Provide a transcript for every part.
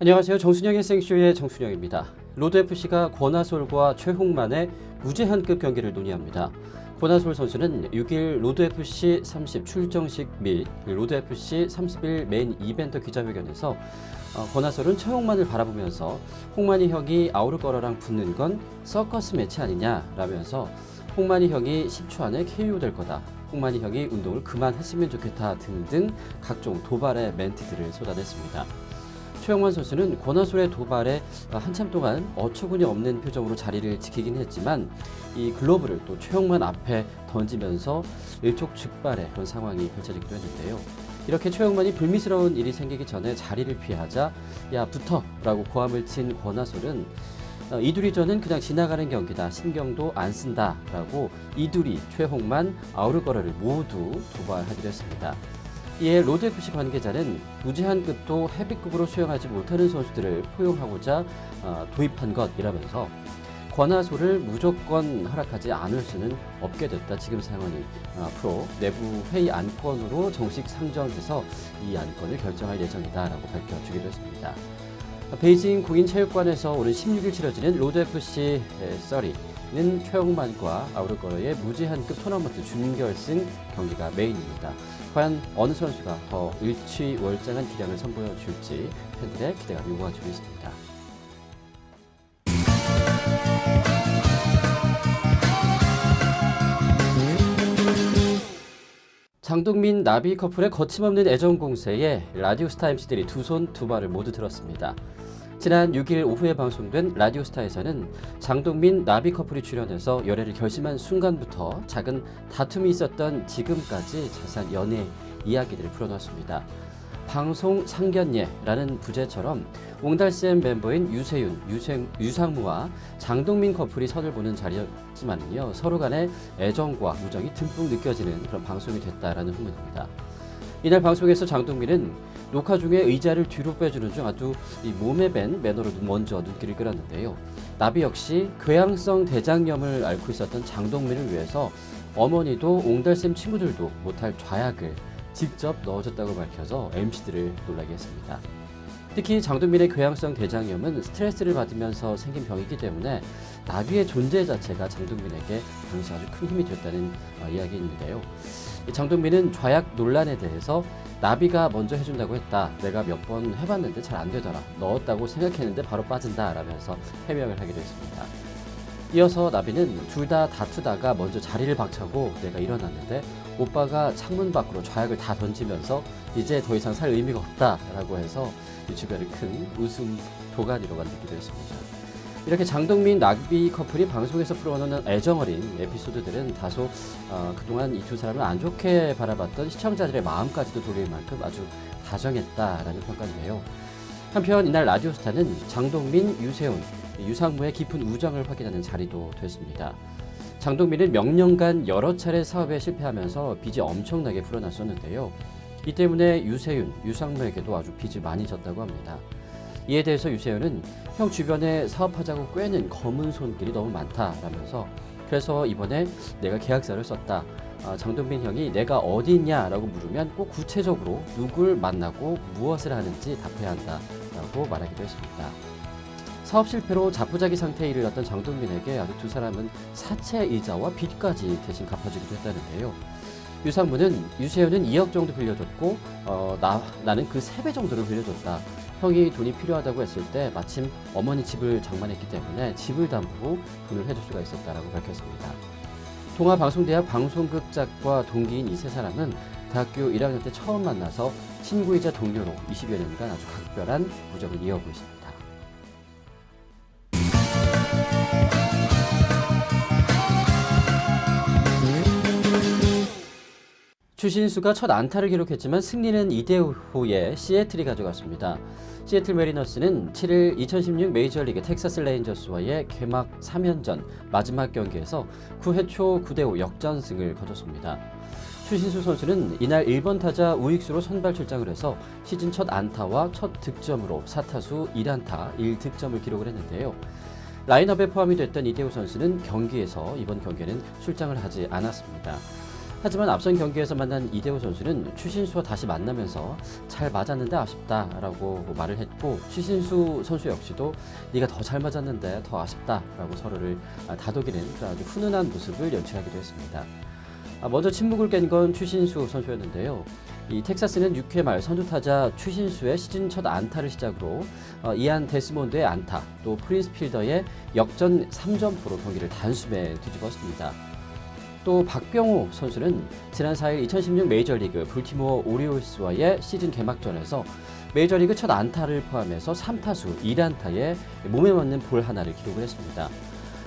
안녕하세요. 정순영의 생쇼의 정순영입니다. 로드FC가 권하솔과 최홍만의 무제한급 경기를 논의합니다. 권하솔 선수는 6일 로드FC 30 출정식 및 로드FC 30일 메인 이벤트 기자회견에서 권하솔은 최홍만을 바라보면서 홍만이 형이 아우르거러랑 붙는 건 서커스 매치 아니냐 라면서 홍만이 형이 10초 안에 KO 될 거다. 홍만이 형이 운동을 그만했으면 좋겠다 등등 각종 도발의 멘트들을 쏟아냈습니다. 최홍만 선수는 권하솔의 도발에 한참 동안 어처구니 없는 표정으로 자리를 지키긴 했지만 이 글러브를 또 최홍만 앞에 던지면서 일촉즉발의 그런 상황이 펼쳐지기도 했는데요. 이렇게 최홍만이 불미스러운 일이 생기기 전에 자리를 피하자 야 붙어 라고 고함을 친 권하솔은 이두리전은 그냥 지나가는 경기다. 신경도 안 쓴다 라고 이두리, 최홍만, 아우르거러를 모두 도발하기로 했습니다. 이에 로드FC 관계자는 무제한급도 헤비급으로 수용하지 못하는 선수들을 포용하고자 도입한 것이라면서 권하솔을 무조건 허락하지 않을 수는 없게 됐다. 지금 상황이 앞으로 내부 회의 안건으로 정식 상정돼서 이 안건을 결정할 예정이다라고 밝혀주기도 했습니다. 베이징 국인체육관에서 오는 16일 치러지는 로드FC 30는 최홍만과 아우르거러의 무제한급 토너먼트 준결승 경기가 메인입니다. 과연 어느 선수가 더 일취월장한 기량을 선보여줄지 팬들의 기대가 요구해지고 있습니다. 장동민, 나비 커플의 거침없는 애정 공세에 라디오스타 MC들이 두 손 두 발을 모두 들었습니다. 지난 6일 오후에 방송된 라디오스타에서는 장동민, 나비 커플이 출연해서 열애를 결심한 순간부터 작은 다툼이 있었던 지금까지 자세한 연애 이야기들을 풀어놨습니다. 방송 상견례라는 부제처럼 옹달샘 멤버인 유세윤, 유상무와 장동민 커플이 선을 보는 자리였지만요, 서로 간의 애정과 우정이 듬뿍 느껴지는 그런 방송이 됐다라는 후문입니다. 이날 방송에서 장동민은 녹화 중에 의자를 뒤로 빼주는 중 아주 몸에 밴 매너로 먼저 눈길을 끌었는데요. 나비 역시 궤양성 대장염을 앓고 있었던 장동민을 위해서 어머니도 옹달샘 친구들도 못할 좌약을 직접 넣어줬다고 밝혀서 MC들을 놀라게 했습니다. 특히 장동민의 궤양성 대장염은 스트레스를 받으면서 생긴 병이기 때문에 나비의 존재 자체가 장동민에게 당시 아주 큰 힘이 됐다는 이야기인데요. 장동민은 좌약 논란에 대해서 나비가 먼저 해준다고 했다. 내가 몇 번 해봤는데 잘 안 되더라. 넣었다고 생각했는데 바로 빠진다. 라면서 해명을 하기도 했습니다. 이어서 나비는 둘 다 다투다가 먼저 자리를 박차고 내가 일어났는데 오빠가 창문 밖으로 좌약을 다 던지면서 이제 더 이상 살 의미가 없다. 라고 해서 주변을 큰 웃음 도가니로 만들기도 했습니다. 이렇게 장동민, 나비 커플이 방송에서 풀어놓는 애정어린 에피소드들은 다소 그동안 이 두 사람을 안 좋게 바라봤던 시청자들의 마음까지도 돌릴 만큼 아주 다정했다라는 평가인데요. 한편 이날 라디오스타는 장동민, 유세훈, 유상무의 깊은 우정을 확인하는 자리도 됐습니다. 장동민은 명년간 여러 차례 사업에 실패하면서 빚이 엄청나게 불어났었는데요. 이 때문에 유세윤, 유상무에게도 아주 빚을 많이 졌다고 합니다. 이에 대해서 유세윤은 형 주변에 사업하자고 꿰는 검은 손길이 너무 많다라면서 그래서 이번에 내가 계약서를 썼다. 장동민 형이 내가 어디 있냐라고 물으면 꼭 구체적으로 누굴 만나고 무엇을 하는지 답해야 한다라고 말하기도 했습니다. 사업 실패로 자포자기 상태에 이르렀던 장동민에게 아주 두 사람은 사채 이자와 빚까지 대신 갚아주기도 했다는데요. 유상무는 유세윤은 2억 정도 빌려줬고 나는 그 3배 정도를 빌려줬다. 형이 돈이 필요하다고 했을 때 마침 어머니 집을 장만했기 때문에 집을 담보로 돈을 해줄 수가 있었다라고 밝혔습니다. 동아방송대학 방송극작과 동기인 이 세 사람은 대학교 1학년 때 처음 만나서 친구이자 동료로 20여 년간 아주 각별한 우정을 이어오고 있습니다. 추신수가 첫 안타를 기록했지만 승리는 2대5의 시애틀이 가져갔습니다. 시애틀 메리너스는 7일 2016 메이저리그 텍사스 레인저스와의 개막 3연전 마지막 경기에서 9회 초 9대5 역전승을 거뒀습니다. 추신수 선수는 이날 1번 타자 우익수로 선발 출장을 해서 시즌 첫 안타와 첫 득점으로 4타수 1안타 1득점을 기록을 했는데요. 라인업에 포함이 됐던 이대호 선수는 경기에서 이번 경기에는 출장을 하지 않았습니다. 하지만 앞선 경기에서 만난 이대호 선수는 추신수와 다시 만나면서 잘 맞았는데 아쉽다라고 말을 했고, 추신수 선수 역시도 네가 더 잘 맞았는데 더 아쉽다라고 서로를 다독이는 그런 아주 훈훈한 모습을 연출하기도 했습니다. 먼저 침묵을 깬 건 추신수 선수였는데요. 이 텍사스는 6회 말 선두타자 추신수의 시즌 첫 안타를 시작으로 이안 데스몬드의 안타, 또 프린스 필더의 역전 3점포로 경기를 단숨에 뒤집었습니다. 또 박병호 선수는 지난 4일 2016 메이저리그 볼티모어 오리올스와의 시즌 개막전에서 메이저리그 첫 안타를 포함해서 3타수 1안타에 몸에 맞는 볼 하나를 기록을 했습니다.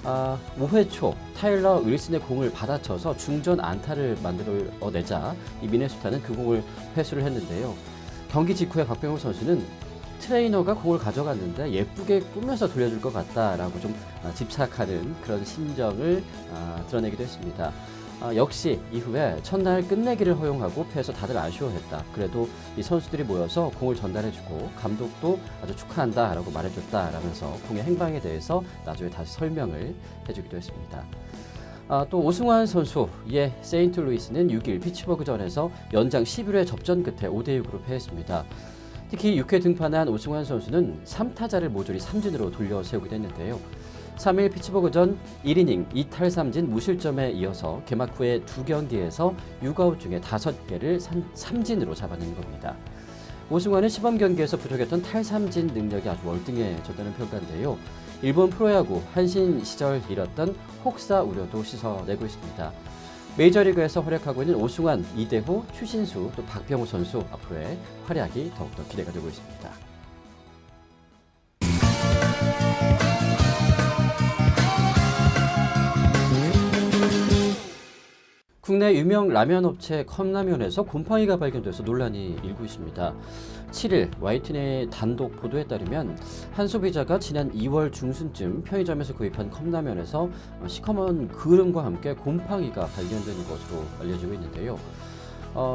5회 초 타일러 윌슨의 공을 받아쳐서 중전 안타를 만들어내자 이 미네소타는 그 공을 회수를 했는데요. 경기 직후에 박병호 선수는 트레이너가 공을 가져갔는데 예쁘게 꾸며서 돌려줄 것 같다라고 좀 집착하는 그런 심정을 드러내기도 했습니다. 역시 이후에 첫날 끝내기를 허용하고 패해서 다들 아쉬워했다. 그래도 이 선수들이 모여서 공을 전달해주고 감독도 아주 축하한다라고 말해줬다라면서 공의 행방에 대해서 나중에 다시 설명을 해주기도 했습니다. 또 오승환 선수의 세인트루이스는 6일 피츠버그전에서 연장 11회 접전 끝에 5대6으로 패했습니다. 특히 6회 등판한 오승환 선수는 3타자를 모조리 삼진으로 돌려세우기도 했는데요. 3일 피츠버그전 1이닝 2탈3진 무실점에 이어서 개막 후에 2경기에서 6아웃 중에 5개를 삼진으로 잡아낸 겁니다. 오승환은 시범 경기에서 부족했던 탈삼진 능력이 아주 월등해졌다는 평가인데요. 일본 프로야구 한신 시절 잃었던 혹사 우려도 씻어내고 있습니다. 메이저리그에서 활약하고 있는 오승환, 이대호, 추신수, 또 박병호 선수 앞으로의 활약이 더욱더 기대가 되고 있습니다. 국내 유명 라면 업체 컵라면에서 곰팡이가 발견돼서 논란이 일고 있습니다. 7일 YTN의 단독 보도에 따르면 한 소비자가 지난 2월 중순쯤 편의점에서 구입한 컵라면에서 시커먼 그름과 함께 곰팡이가 발견되는 것으로 알려지고 있는데요.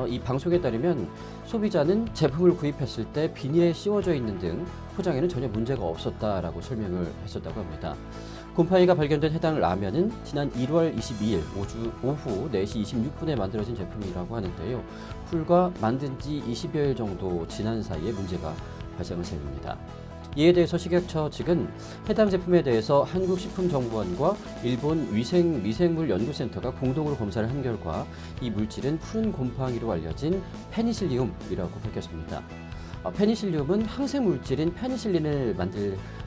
이 방송에 따르면 소비자는 제품을 구입했을 때 비닐에 씌워져 있는 등 포장에는 전혀 문제가 없었다라고 설명을 했었다고 합니다. 곰팡이가 발견된 해당 라면은 지난 1월 22일 오후 4시 26분에 만들어진 제품이라고 하는데요. 불과 만든 지 20여일 정도 지난 사이에 문제가 발생한 셈입니다. 이에 대해서 식약처 측은 해당 제품에 대해서 한국식품정보원과 일본 위생미생물연구센터가 공동으로 검사를 한 결과 이 물질은 푸른 곰팡이로 알려진 페니실리움이라고 밝혔습니다. 페니실리움은 항생 물질인 페니실린을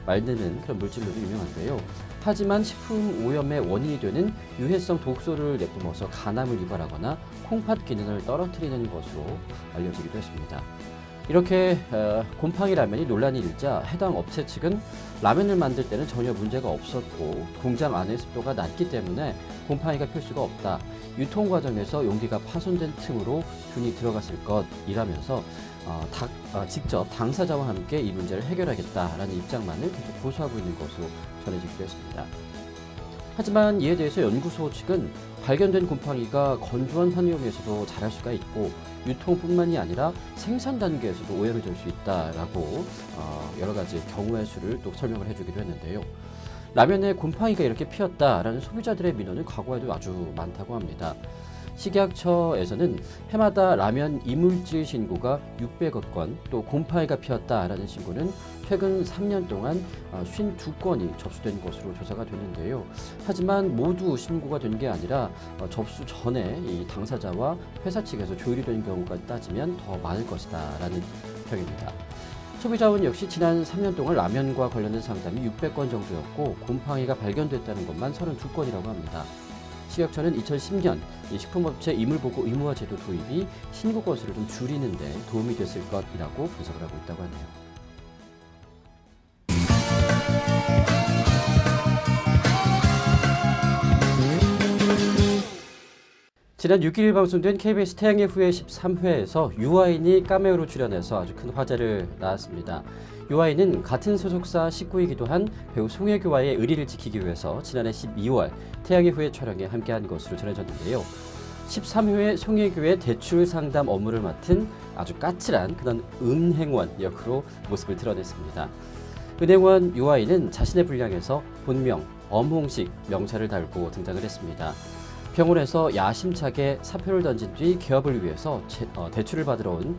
만드는 그런 물질로도 유명한데요. 하지만 식품 오염의 원인이 되는 유해성 독소를 내뿜어서 간암을 유발하거나 콩팥 기능을 떨어뜨리는 것으로 알려지기도 했습니다. 이렇게 곰팡이 라면이 논란이 일자 해당 업체 측은 라면을 만들 때는 전혀 문제가 없었고 공장 안의 습도가 낮기 때문에 곰팡이가 필 수가 없다. 유통 과정에서 용기가 파손된 틈으로 균이 들어갔을 것이라면서 직접 당사자와 함께 이 문제를 해결하겠다라는 입장만을 계속 고수하고 있는 것으로 전해지기도 했습니다. 하지만 이에 대해서 연구소 측은 발견된 곰팡이가 건조한 환경에서도 자랄 수가 있고 유통뿐만이 아니라 생산 단계에서도 오염이 될 수 있다라고 여러 가지 경우의 수를 또 설명을 해주기도 했는데요. 라면에 곰팡이가 이렇게 피었다라는 소비자들의 민원은 과거에도 아주 많다고 합니다. 식약처에서는 해마다 라면 이물질 신고가 600여 건, 또 곰팡이가 피었다라는 신고는 최근 3년 동안 52건이 접수된 것으로 조사가 되는데요. 하지만 모두 신고가 된 게 아니라 접수 전에 이 당사자와 회사 측에서 조율이 된 경우가 따지면 더 많을 것이다라는 평입니다. 소비자원 역시 지난 3년 동안 라면과 관련된 상담이 600건 정도였고 곰팡이가 발견됐다는 것만 32건이라고 합니다. 식약처는 2010년 이 식품업체 이물보고 의무화 제도 도입이 신고 건수를 좀 줄이는 데 도움이 됐을 것이라고 분석을 하고 있다고 하네요. 지난 6일 방송된 KBS 태양의 후예 13회에서 유아인이 카메오로 출연해서 아주 큰 화제를 낳았습니다. 유아인은 같은 소속사 식구이기도 한 배우 송혜교와의 의리를 지키기 위해서 지난해 12월 태양의 후예 촬영에 함께한 것으로 전해졌는데요. 13회에 송혜교의 대출 상담 업무를 맡은 아주 까칠한 그런 은행원 역으로 모습을 드러냈습니다. 은행원 유아인은 자신의 분량에서 본명 엄홍식 명찰을 달고 등장을 했습니다. 병원에서 야심차게 사표를 던진 뒤 개업을 위해서 대출을 받으러 온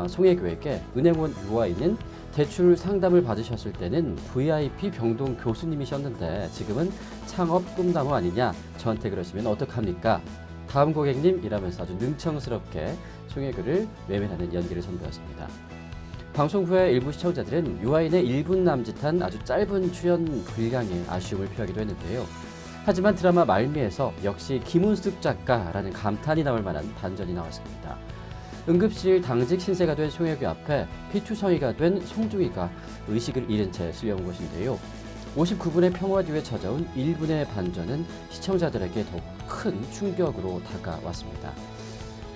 송혜교에게 은행원 유아인은 대출 상담을 받으셨을 때는 VIP 병동 교수님이셨는데 지금은 창업 꿈나무 아니냐, 저한테 그러시면 어떡합니까? 다음 고객님 이라면서 아주 능청스럽게 송혜교를 외면하는 연기를 선보였습니다. 방송 후에 일부 시청자들은 유아인의 1분 남짓한 아주 짧은 출연 분량에 아쉬움을 표하기도 했는데요. 하지만 드라마 말미에서 역시 김은숙 작가라는 감탄이 나올 만한 반전이 나왔습니다. 응급실 당직 신세가 된 송혜교 앞에 피투성이가 된 송중기가 의식을 잃은 채 쓸려온 것인데요. 59분의 평화 뒤에 찾아온 1분의 반전은 시청자들에게 더욱 큰 충격으로 다가왔습니다.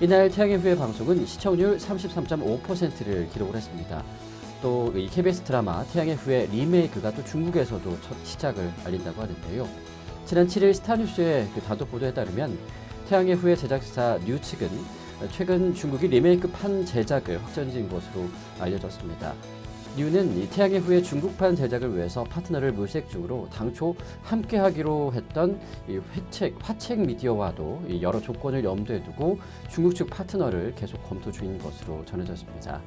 이날 태양의 후예 방송은 시청률 33.5%를 기록을 했습니다. 또 이 KBS 드라마 태양의 후예 리메이크가 또 중국에서도 첫 시작을 알린다고 하는데요. 지난 7일 스타뉴스의 단독 보도에 따르면 태양의 후예 제작사 뉴 측은 최근 중국이 리메이크판 제작을 확정지은 것으로 알려졌습니다. 뉴는 이 태양의 후예 중국판 제작을 위해서 파트너를 물색 중으로 당초 함께하기로 했던 이 화책 미디어와도 여러 조건을 염두에 두고 중국 측 파트너를 계속 검토 중인 것으로 전해졌습니다.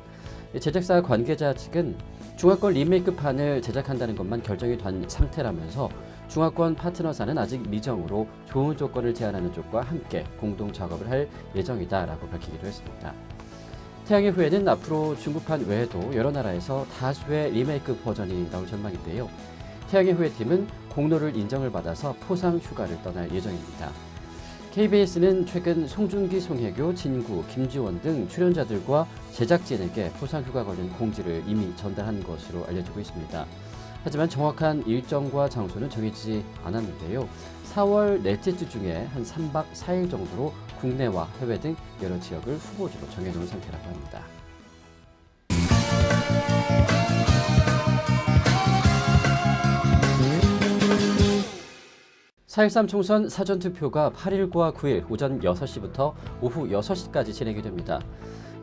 제작사 관계자 측은 중화권 리메이크판을 제작한다는 것만 결정이 된 상태라면서 중화권 파트너사는 아직 미정으로 좋은 조건을 제안하는 쪽과 함께 공동 작업을 할 예정이다라고 밝히기도 했습니다. 태양의 후예는 앞으로 중국판 외에도 여러 나라에서 다수의 리메이크 버전이 나올 전망인데요. 태양의 후예 팀은 공로를 인정을 받아서 포상 휴가를 떠날 예정입니다. KBS는 최근 송중기, 송혜교, 진구, 김지원 등 출연자들과 제작진에게 포상 휴가 관련 공지를 이미 전달한 것으로 알려지고 있습니다. 하지만 정확한 일정과 장소는 정해지지 않았는데요. 4월 넷째 주 중에 한 3박 4일 정도로 국내와 해외 등 여러 지역을 후보지로 정해놓은 상태라고 합니다. 4.13 총선 사전투표가 8일과 9일 오전 6시부터 오후 6시까지 진행이 됩니다.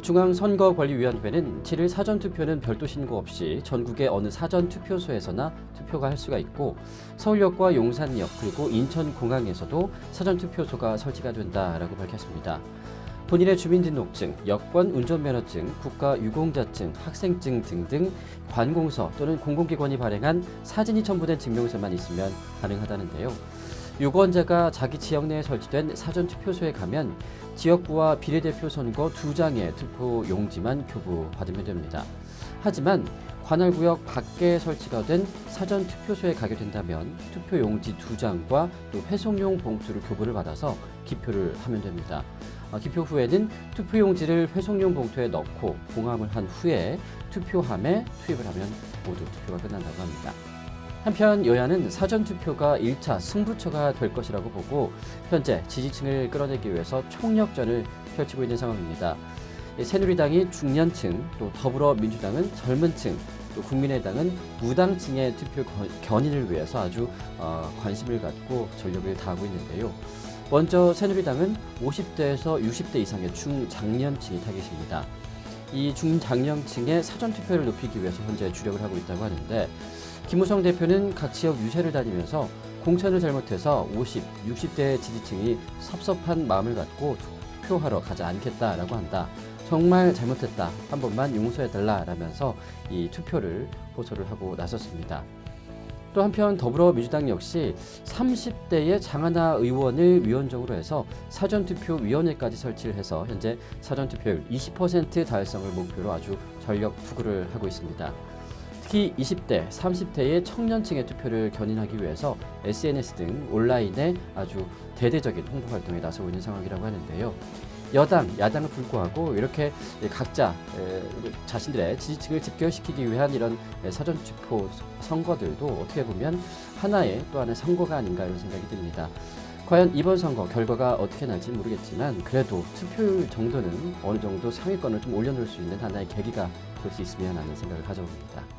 중앙선거관리위원회는 7일 사전투표는 별도 신고 없이 전국의 어느 사전투표소에서나 투표가 할 수가 있고 서울역과 용산역 그리고 인천공항에서도 사전투표소가 설치가 된다라고 밝혔습니다. 본인의 주민등록증, 여권, 운전면허증, 국가유공자증, 학생증 등등 관공서 또는 공공기관이 발행한 사진이 첨부된 증명서만 있으면 가능하다는데요. 유권자가 자기 지역 내에 설치된 사전투표소에 가면 지역구와 비례대표 선거 2장의 투표 용지만 교부받으면 됩니다. 하지만 관할구역 밖에 설치가 된 사전투표소에 가게 된다면 투표 용지 2장과 또 회송용 봉투를 교부를 받아서 기표를 하면 됩니다. 기표 후에는 투표용지를 회송용 봉투에 넣고 봉함을 한 후에 투표함에 투입을 하면 모두 투표가 끝난다고 합니다. 한편 여야는 사전투표가 1차 승부처가 될 것이라고 보고 현재 지지층을 끌어내기 위해서 총력전을 펼치고 있는 상황입니다. 새누리당이 중년층, 또 더불어민주당은 젊은층, 또 국민의당은 무당층의 투표 견인을 위해서 아주 관심을 갖고 전력을 다하고 있는데요. 먼저 새누리당은 50대에서 60대 이상의 중장년층이 타깃입니다. 이 중장년층의 사전투표를 높이기 위해서 현재 주력을 하고 있다고 하는데 김무성 대표는 각 지역 유세를 다니면서 공천을 잘못해서 50, 60대 지지층이 섭섭한 마음을 갖고 투표하러 가지 않겠다라고 한다. 정말 잘못했다. 한 번만 용서해달라라면서 이 투표를 호소를 하고 나섰습니다. 또 한편 더불어민주당 역시 30대의 장하나 의원을 위원장으로 해서 사전투표위원회까지 설치를 해서 현재 사전투표율 20% 달성을 목표로 아주 전력 투구를 하고 있습니다. 특히 20대, 30대의 청년층의 투표를 견인하기 위해서 SNS 등 온라인에 아주 대대적인 홍보 활동에 나서고 있는 상황이라고 하는데요. 여당, 야당을 불구하고 이렇게 각자 자신들의 지지층을 집결시키기 위한 이런 사전투표 선거들도 어떻게 보면 또 하나의 선거가 아닌가 이런 생각이 듭니다. 과연 이번 선거 결과가 어떻게 날지 모르겠지만 그래도 투표율 정도는 어느 정도 상위권을 좀 올려놓을 수 있는 하나의 계기가 될 수 있으면 하는 생각을 가져봅니다.